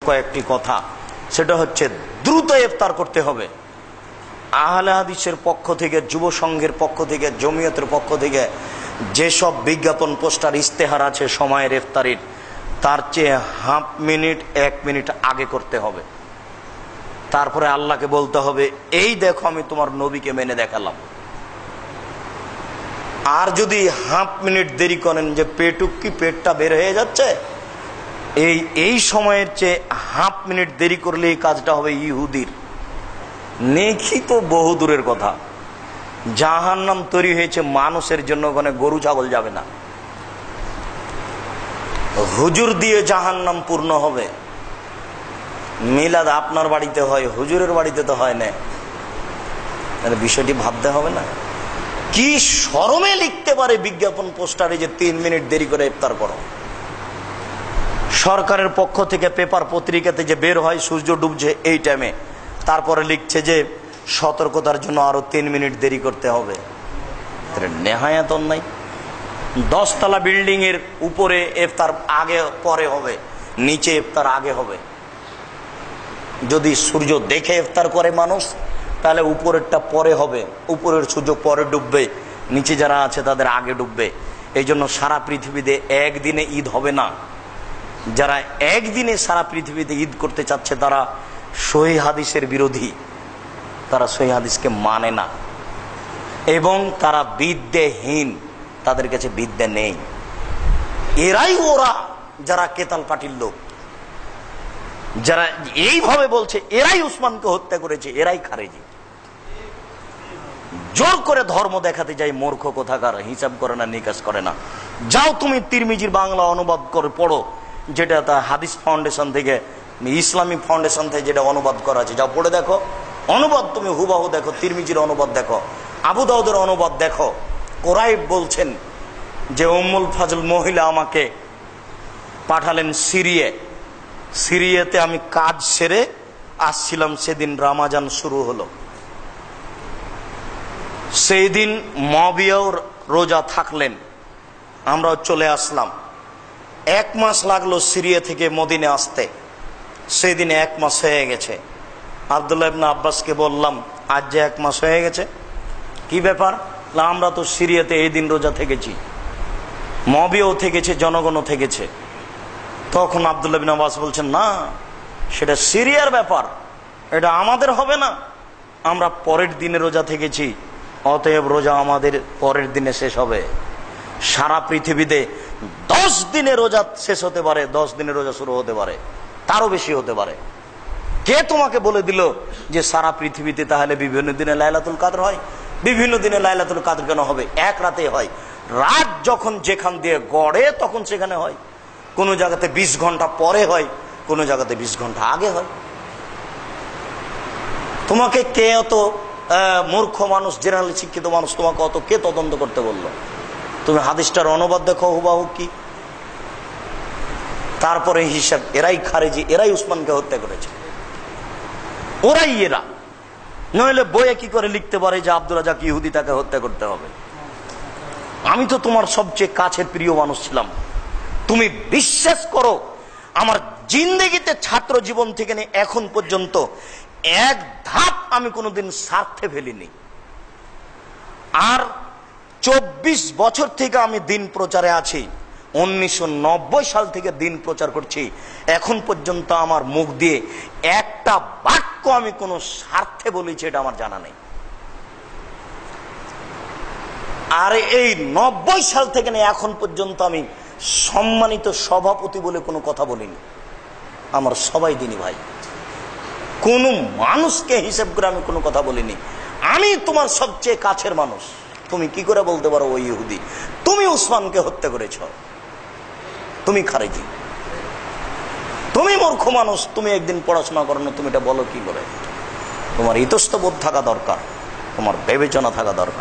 কয়েকটি কথা, সেটা হচ্ছে দ্রুত ইফতার করতে হবে। আহলে হাদিসের পক্ষ থেকে, যুব সংঘের পক্ষ থেকে, জমিয়তের পক্ষ থেকে যেসব বিজ্ঞাপন, পোস্টার, ইস্তেহার আছে সময়ের ইফতারির, তার চেয়ে হাফ মিনিট 1 মিনিট আগে করতে হবে। তারপরে আল্লাহকে বলতে হবে, এই দেখো আমি তোমার নবীকে মেনে দেখালাম। আর যদি হাফ মিনিট দেরি করেন, যে পেটটা বের হয়ে যাচ্ছে, এই সময়ের চেয়ে হাফ মিনিট দেরি করলে এই কাজটা হবে ইহুদির। নেকি তো বহু দূরের কথা। জাহান্নাম তৈরি হয়েছে মানুষের জন্য, ওখানে গরু ছাগল যাবে না। হুজুর দিয়ে জাহান্নাম পূর্ণ হবে। মিলাদ আপনার বাড়িতে হয়, হুজুরের বাড়িতে তো হয় না। বিষয়টি ভাবতে হবে না? কি শরমে লিখতে পারে বিজ্ঞাপন পোস্টারে যে 3 মিনিট দেরি করে ইফতার করো। সরকারের পক্ষ থেকে পেপার পত্রিকাতে যে বের হয় সূর্য ডুবছে এই টাইমে, তারপরে লিখছে যে সতর্কতার জন্য আরো 3 মিনিট দেরি করতে হবে। নেহায়াত নাই। 10 তলা বিল্ডিং এর উপরে ইফতার আগে পরে হবে, নিচে ইফতার আগে হবে। যদি সূর্য দেখে ইফতার করে মানুষ, তাহলে উপরেরটা পরে হবে, উপরের সূর্য পরে ডুববে, নিচে যারা আছে তাদের আগে ডুববে। এই জন্য সারা পৃথিবীতে একদিনে ঈদ হবে না। যারা একদিনে সারা পৃথিবীতে ঈদ করতে চাচ্ছে তারা সহিহ হাদিসের বিরোধী, তারা সহিহ হাদিসকে মানে না, এবং তারা বিদ্যাহীন, তাদের কাছে বিদ্যা নেই। এরাই ওরা যারা কেতাল পার্টির লোক, যারা এইভাবে বলছে এরাই উসমানকে হত্যা করেছে, এরাই খারেজি। জোর করে ধর্ম দেখাতে যাই মূর্খ কোথাকার, হিসাব করে না, নিকাশ করে না। যাও তুমি তিরমিজির বাংলা অনুবাদ করে পড়ো, যেটা তা হাদিস ফাউন্ডেশন থেকে, ইসলামিক ফাউন্ডেশন থেকে যেটা অনুবাদ করা আছে, যাও পড়ে দেখো। অনুবাদ তুমি হুবাহু দেখো, তিরমিজির অনুবাদ দেখো, আবু দাউদের অনুবাদ দেখো। কোরাইব বলছেন যে উম্মুল ফাজল মহিলা আমাকে পাঠালেন সিরিয়াতে আমি কাজ সেরে আসছিলাম, সেদিন রমাজান শুরু হলো। সেই দিন মুআবিয়াও রোজা থাকলেন, আমরাও চলে আসলাম। 1 মাস লাগলো সিরিয়া থেকে মদিনে আসতে, সেই দিন 1 মাস হয়ে গেছে। আব্দুল্লাহ ইবনে আব্বাসকে বললাম, আজ যে 1 মাস হয়ে গেছে, কি ব্যাপার? আমরা তো সিরিয়াতে এই দিন রোজা থেকেছি, মুআবিয়াও থেকেছে, জনগণও থেকেছে। তখন আব্দুল্লাহ ইবনে আব্বাস বলছেন, না, সেটা সিরিয়ার ব্যাপার, এটা আমাদের হবে না। আমরা পরের দিনে রোজা থেকেছি, অতএব রোজা আমাদের পরের দিনে শেষ হবে। সারা পৃথিবীতে 10 দিনে রোজা শেষ হতে পারে, 10 দিনে রোজা শুরু হতে পারে, তারও বেশি হতে পারে। কে তোমাকে বলে দিল যে সারা পৃথিবীতে তাহলে বিভিন্ন দিনে লাইলাতুল কাদর হয়? বিভিন্ন দিনে লাইলাতুল কাদর কেন হবে? এক রাতে হয়। রাত যখন যেখান দিয়ে গড়ে তখন সেখানে হয়। কোন জায়গাতে 20 ঘন্টা পরে হয়, কোন জায়গাতে 20 ঘন্টা আগে হয়। তোমাকে কে অত মূর্খ মানুষ, জেনারেল শিক্ষিত মানুষ, তোমাকে অত কে তদন্ত করতে বললো? তুমি হাদিসটার অনুবাদ দেখো হুবাহু কি। তারপরে হিসাব, এরাই খারেজি, এরাই উসমানকে হত্যা করেছে, ওরাই এরা। নইলে বইয়ে কি করে লিখতে পারে যে আব্দুর রাজ্জাক ইহুদি, তাকে হত্যা করতে হবে? আমি তো তোমার সবচেয়ে কাছের প্রিয় মানুষ ছিলাম। তুমি বিশ্বাস করো, আমার জিন্দেগিতে ছাত্র জীবন থেকে নিয়ে এখন পর্যন্ত এক ধাপ আমি কোনোদিন স্বার্থে ফেলিনি। আর 24 বছর থেকে আমি দিন প্রচারে আছি। 1990 সাল থেকে দিন প্রচার করছি। এখন পর্যন্ত আমার মুখ দিয়ে একটা বাক্য আমি কোনো স্বার্থে বলেছি এটা আমার জানা নেই। আর এই 90 সাল থেকে নিয়ে এখন পর্যন্ত আমি সম্মানিত সভাপতি বলে কোনো কথা বলিনি। আমার সবাই দিনী ভাই, কোন মানুষকে হিসেব করে আমি কোনো কথা বলিনি। আমি তোমার সবচেয়ে কাছের মানুষ, তুমি কি করে বলতে পারো ওই ইহুদি? তুমি উসমানকে হত্যা করেছ, তুমি খারেজি, তুমি মূর্খ মানুষ। তুমি একদিন পড়াশোনা করো না, তুমি এটা বলো কি করে? তোমার ইতস্তবোধ থাকা দরকার, তোমার বিবেচনা থাকা দরকার।